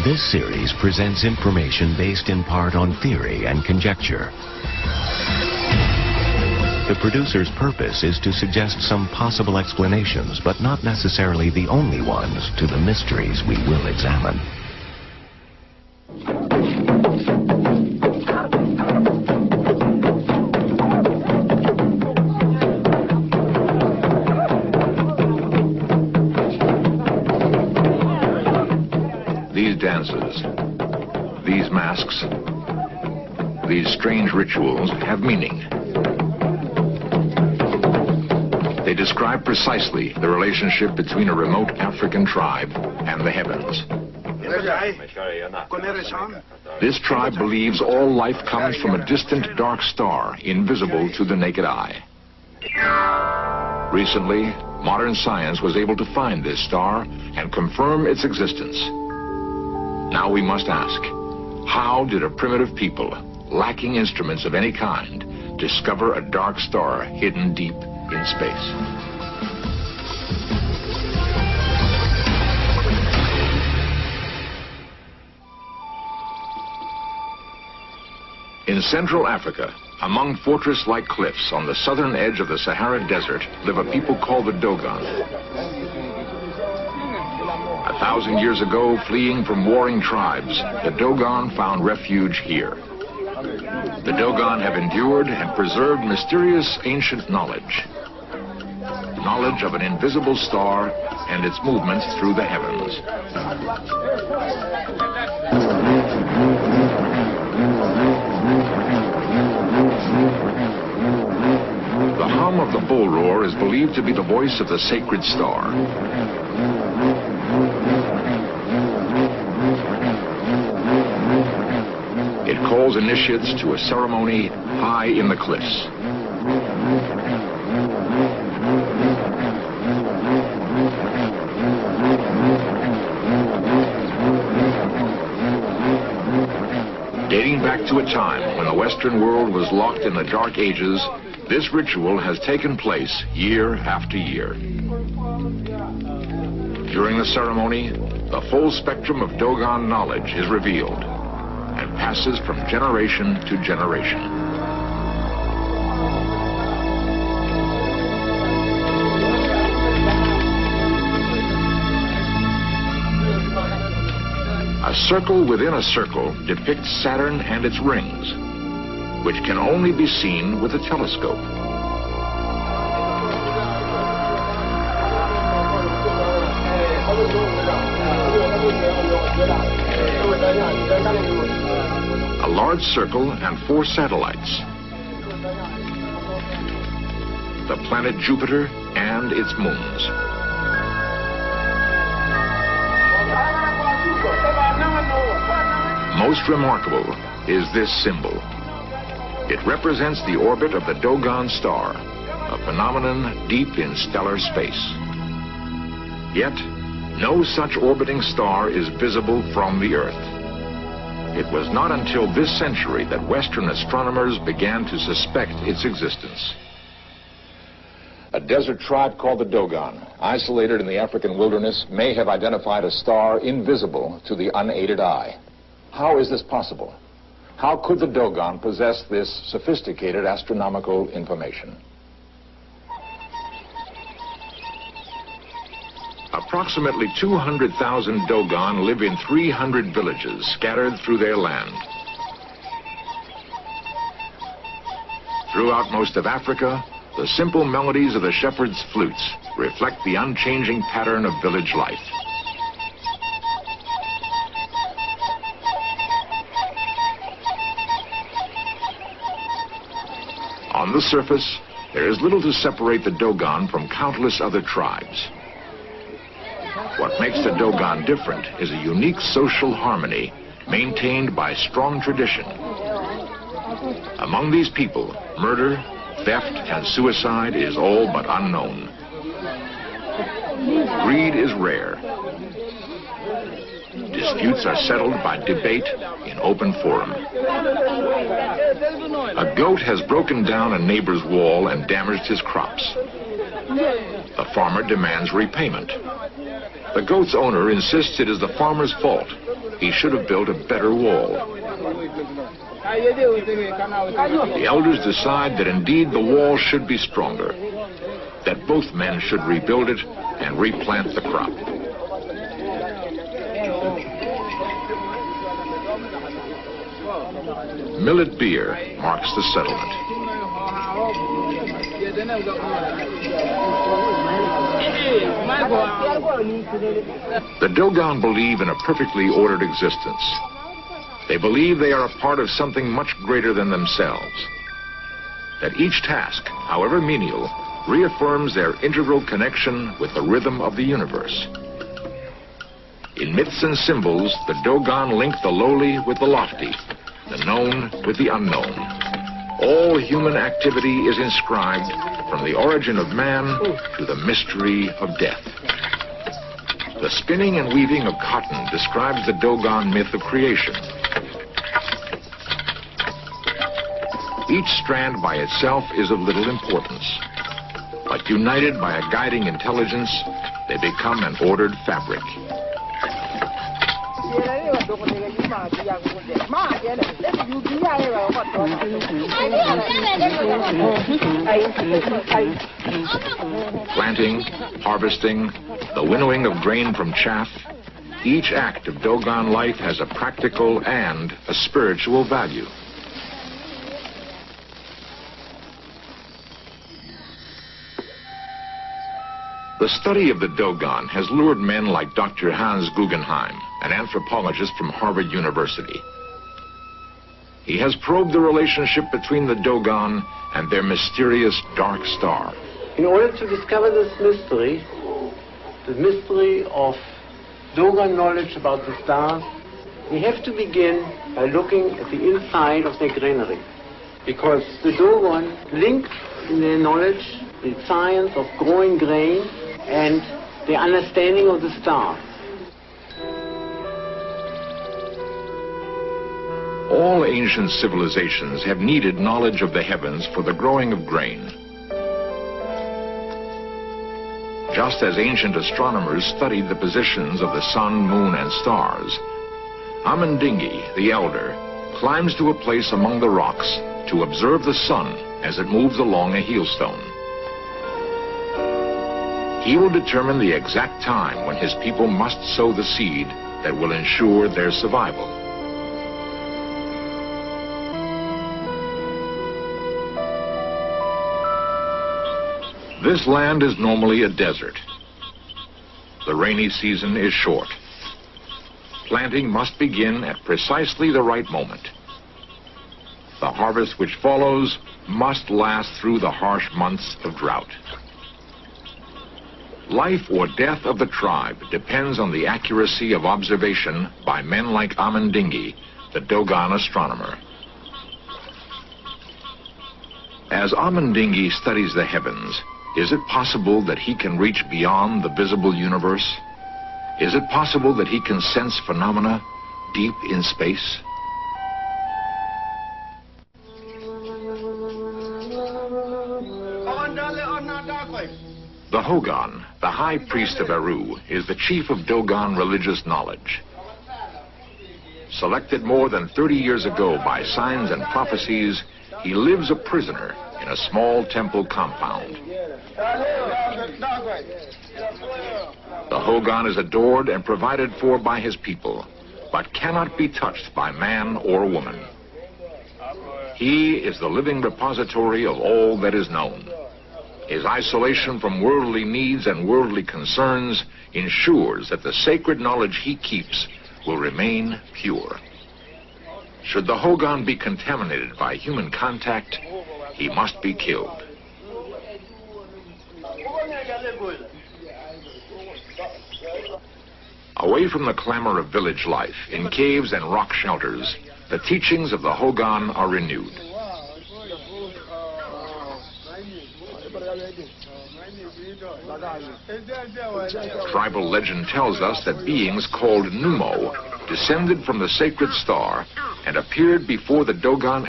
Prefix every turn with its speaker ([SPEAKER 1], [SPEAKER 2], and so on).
[SPEAKER 1] This series presents information based in part on theory and conjecture. The producer's purpose is to suggest some possible explanations, but not necessarily the only ones, to the mysteries we will examine.
[SPEAKER 2] These dances, these masks, these strange rituals have meaning. They describe precisely the relationship between a remote African tribe and the heavens. This tribe believes all life comes from a distant dark star, invisible to the naked eye. Recently, modern science was able to find this star and confirm its existence. Now we must ask, how did a primitive people, lacking instruments of any kind, discover a dark star hidden deep in space? In Central Africa, among fortress-like cliffs on the southern edge of the Sahara Desert, live a people called the Dogon. 1,000 years ago, fleeing from warring tribes, the Dogon found refuge here. The Dogon have endured and preserved mysterious ancient knowledge. Knowledge of an invisible star and its movements through the heavens. The hum of the bull roar is believed to be the voice of the sacred star. It calls initiates to a ceremony high in the cliffs. Dating back to a time when the Western world was locked in the Dark Ages, this ritual has taken place year after year. During the ceremony, the full spectrum of Dogon knowledge is revealed and passes from generation to generation. A circle within a circle depicts Saturn and its rings, which can only be seen with a telescope. A large circle and 4 satellites. The planet Jupiter and its moons. Most remarkable is this symbol. It represents the orbit of the Dogon star, a phenomenon deep in stellar space. Yet, no such orbiting star is visible from the Earth. It was not until this century that Western astronomers began to suspect its existence. A desert tribe called the Dogon, isolated in the African wilderness, may have identified a star invisible to the unaided eye. How is this possible? How could the Dogon possess this sophisticated astronomical information? Approximately 200,000 Dogon live in 300 villages scattered through their land. Throughout most of Africa, the simple melodies of the shepherds' flutes reflect the unchanging pattern of village life. On the surface, there is little to separate the Dogon from countless other tribes. What makes the Dogon different is a unique social harmony maintained by strong tradition. Among these people, murder, theft, and suicide is all but unknown. Greed is rare. Disputes are settled by debate in open forum. A goat has broken down a neighbor's wall and damaged his crops. The farmer demands repayment. The goat's owner insists it is the farmer's fault he should have built a better wall. The elders decide that indeed the wall should be stronger, that both men should rebuild it and replant the crop. Millet beer marks the settlement. The Dogon believe in a perfectly ordered existence. They believe they are a part of something much greater than themselves. That each task, however menial, reaffirms their integral connection with the rhythm of the universe. In myths and symbols, the Dogon link the lowly with the lofty, the known with the unknown. All human activity is inscribed from the origin of man to the mystery of death. The spinning and weaving of cotton describes the Dogon myth of creation. Each strand by itself is of little importance, but united by a guiding intelligence, they become an ordered fabric. Planting, harvesting, the winnowing of grain from chaff, each act of Dogon life has a practical and a spiritual value. The study of the Dogon has lured men like Dr. Hans Guggenheim, an anthropologist from Harvard University. He has probed the relationship between the Dogon and their mysterious dark star.
[SPEAKER 3] In order to discover this mystery, the mystery of Dogon knowledge about the stars, we have to begin by looking at the inside of their granary. Because the Dogon link in their knowledge the science of growing grain and the understanding of the stars.
[SPEAKER 2] All ancient civilizations have needed knowledge of the heavens for the growing of grain. Just as ancient astronomers studied the positions of the sun, moon, and stars, Amandingi, the elder, climbs to a place among the rocks to observe the sun as it moves along a heelstone. He will determine the exact time when his people must sow the seed that will ensure their survival. This land is normally a desert. The rainy season is short. Planting must begin at precisely the right moment. The harvest which follows must last through the harsh months of drought. Life or death of the tribe depends on the accuracy of observation by men like Amandingi, the Dogon astronomer. As Amandingi studies the heavens, is it possible that he can reach beyond the visible universe? Is it possible that he can sense phenomena deep in space? The Hogon, the high priest of Heru, is the chief of Dogon religious knowledge. Selected more than 30 years ago by signs and prophecies, he lives a prisoner in a small temple compound. The Hogon is adored and provided for by his people, but cannot be touched by man or woman. He is the living repository of all that is known. His isolation from worldly needs and worldly concerns ensures that the sacred knowledge he keeps will remain pure. Should the Hogon be contaminated by human contact, he must be killed. Away from the clamor of village life, in caves and rock shelters, the teachings of the Hogon are renewed. Tribal legend tells us that beings called Numo descended from the sacred star and appeared before the Dogon